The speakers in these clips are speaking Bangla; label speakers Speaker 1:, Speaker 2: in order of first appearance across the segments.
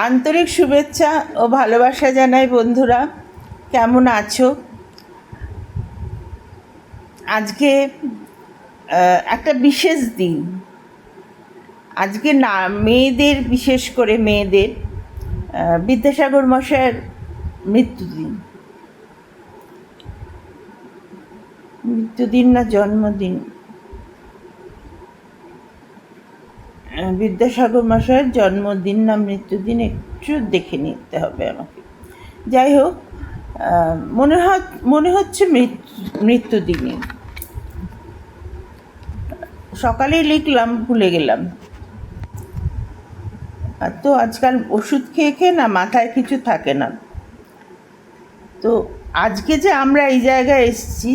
Speaker 1: আন্তরিক শুভেচ্ছা ও ভালোবাসা জানাই বন্ধুরা। কেমন আছো? আজকে একটা বিশেষ দিন। আজকে না মেয়েদের, বিশেষ করে মেয়েদের বিদ্যাসাগর মশাইয়ের মৃত্যুদিন। মৃত্যুদিন না জন্মদিন? বিদ্যাসাগর মশাইয়ের জন্মদিন না মৃত্যুদিন একটু দেখে নিতে হবে আমাকে। যাই হোক, মনে হচ্ছে মৃত্যুদিনই। সকালেই লিখলাম, ভুলে গেলাম। আর তো আজকাল ওষুধ খেয়ে খেয়ে না মাথায় কিছু থাকে না। তো আজকে যে আমরা এই জায়গায় এসেছি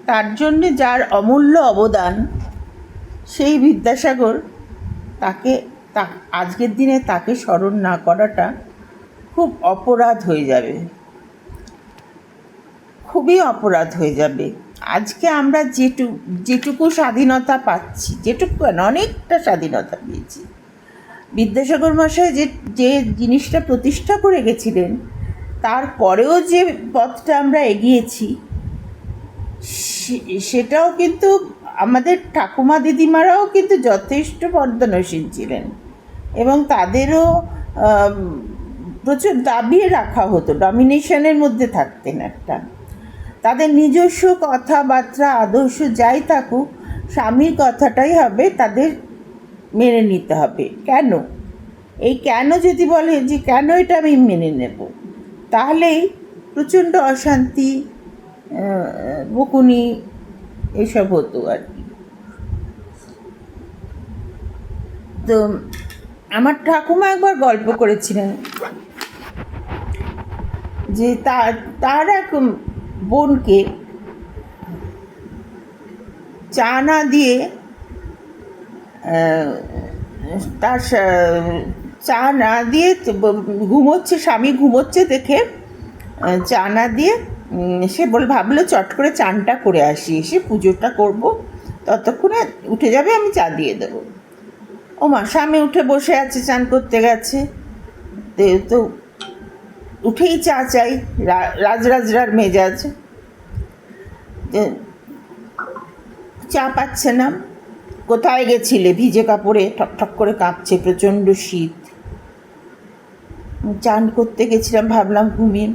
Speaker 1: তার জন্যে যার অমূল্য অবদান, সেই বিদ্যাসাগর, আজকের দিনে তাকে স্মরণ না করাটা খুব অপরাধ হয়ে যাবে, খুবই অপরাধ হয়ে যাবে। আজকে আমরা যেটুকু স্বাধীনতা পাচ্ছি, যেটুকু অনেকটা স্বাধীনতা পেয়েছি, বিদ্যাসাগর মশাই যে জিনিসটা প্রতিষ্ঠা করে গেছিলেন, তারপরেও যে পথটা আমরা এগিয়েছি, সেটাও কিন্তু আমাদের ঠাকুমা দিদিমারাও কিন্তু যথেষ্ট পর্দানসীন ছিলেন, এবং তাদেরও প্রচুর দাবিয়ে রাখা হতো, ডমিনেশনের মধ্যে থাকতেন একটা। তাদের নিজস্ব কথাবার্তা, আদর্শ যাই থাকুক, স্বামীর কথাটাই হবে, তাদের মেনে নিতে হবে। কেন? এই কেন যদি বলে যে কেন এটা আমি মেনে নেব, তাহলেই প্রচণ্ড অশান্তি, বকুনি এসব হতো আর কি। তো আমার ঠাকুমা একবার গল্প করেছিলেন যে তার এক বোনকে চা না দিয়ে, তার চা না দিয়ে ঘুমোচ্ছে, স্বামী ঘুমোচ্ছে দেখে চা না দিয়ে সে ভাবলো চট করে চানটা করে আসি, এসে পুজোটা করব, ততক্ষণে উঠে যাবে, আমি চা দিয়ে দেবো। ও মা, স্বামী উঠে বসে আছে, চান করতে গেছে, তো উঠেই চা চাই, রাজরাজরার মেজাজ, চা পাচ্ছে না। কোথায় গেছিলে? ভিজে কাপড়ে ঠকঠক করে কাঁপছে, প্রচণ্ড শীত। চান করতে গেছিলাম, ভাবলাম ঘুমিয়ে।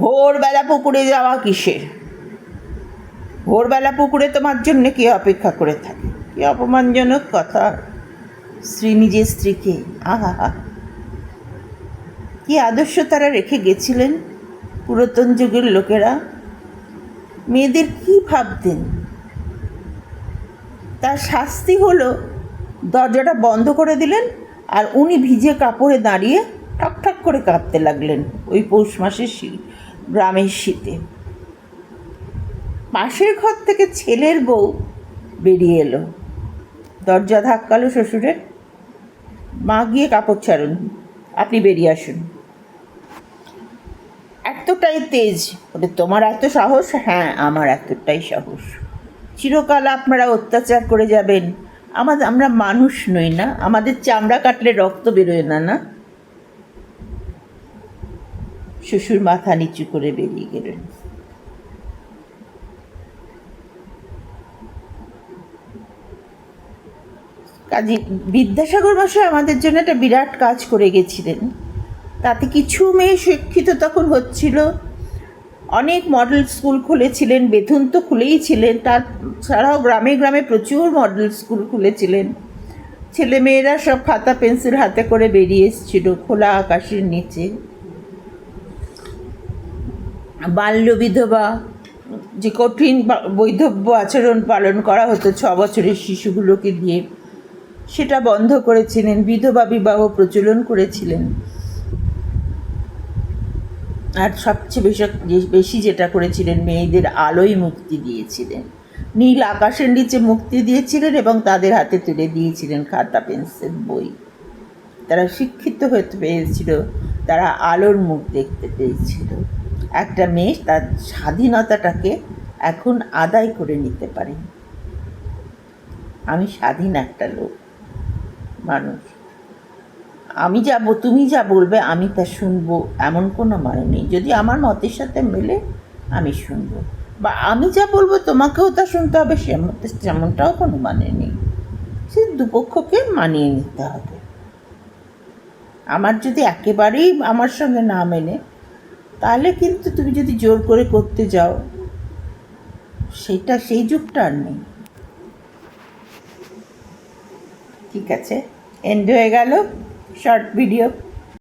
Speaker 1: ভোরবেলা পুকুরে যাওয়া কিসের? ভোরবেলা পুকুরে তোমার জন্য কে অপেক্ষা করে থাকে? কি অপমানজনক কথা! স্ত্রী নিজের স্ত্রীকে, আহা হা, কি আদর্শ তারা রেখে গেছিলেন পুরাতন যুগের লোকেরা। মেয়েদের কি ভাবতেন? তার শাস্তি হলো দরজাটা বন্ধ করে দিলেন, আর উনি ভিজে কাপড়ে দাঁড়িয়ে ঠকঠক করে কাঁপতে লাগলেন ওই পৌষ মাসের গ্রামের শীতে। পাশের ঘর থেকে ছেলের বউ বেরিয়ে এলো, দরজা ধাক্কালো শ্বশুরের। মা, গিয়ে কাপড় ছাড়ুন, আপনি বেরিয়ে আসুন। এতটাই তেজ, বলে তোমার এত সাহস? হ্যাঁ, আমার এতটাই সাহস। চিরকাল আপনারা অত্যাচার করে যাবেন, আমরা মানুষ নই না? আমাদের চামড়া কাটলে রক্ত বেরোয় না? না। শ্বশুর মাথা নিচু করে বেরিয়ে গেলেন। কাজে বিদ্যাসাগর মশাই আমাদের জন্য একটা বিরাট কাজ করে গেছিলেন। তাতে কিছু মেয়ে শিক্ষিত তখন হচ্ছিল, অনেক মডেল স্কুল খুলেছিলেন, বেতন তো খুলেই ছিলেন, তাছাড়াও গ্রামে গ্রামে প্রচুর মডেল স্কুল খুলেছিলেন। ছেলেমেয়েরা সব খাতা পেন্সিল হাতে করে বেরিয়ে এসেছিল খোলা আকাশের নিচে। বাল্য বিধবা, যে কঠিন বৈধব্য আচরণ পালন করা হতো 6 বছরের শিশুগুলোকে দিয়ে, সেটা বন্ধ করেছিলেন। বিধবা বিবাহ প্রচলন করেছিলেন। আর সবচেয়ে বেশি যেটা করেছিলেন, মেয়েদের আলোয় মুক্তি দিয়েছিলেন, নীল আকাশের নিচে মুক্তি দিয়েছিলেন, এবং তাদের হাতে তুলে দিয়েছিলেন খাতা পেন্সিল বই। তারা শিক্ষিত হতে পেরেছিল, তারা আলোর মুখ দেখতে পেয়েছিল। একটা মেয়ে তার স্বাধীনতাটাকে এখন আদায় করে নিতে পারে। আমি স্বাধীন একটা লোক, মানুষ, আমি তুমি যা বলবে আমি তা শুনবো, এমন কোনো মানে নেই। যদি আমার মতের সাথে মেলে আমি শুনবো, বা আমি যা বলবো তোমাকেও তা শুনতে হবে যেমনটাও কোনো মানে নেই। সে দুপক্ষকে মানিয়ে নিতে হবে। আমার যদি একেবারেই আমার সঙ্গে না মেনে, তাহলে কিন্তু তুমি যদি জোর করে করতে যাও, সেই যুগটা আর নেই। ঠিক আছে, এন্ড হয়ে গেল শর্ট ভিডিও।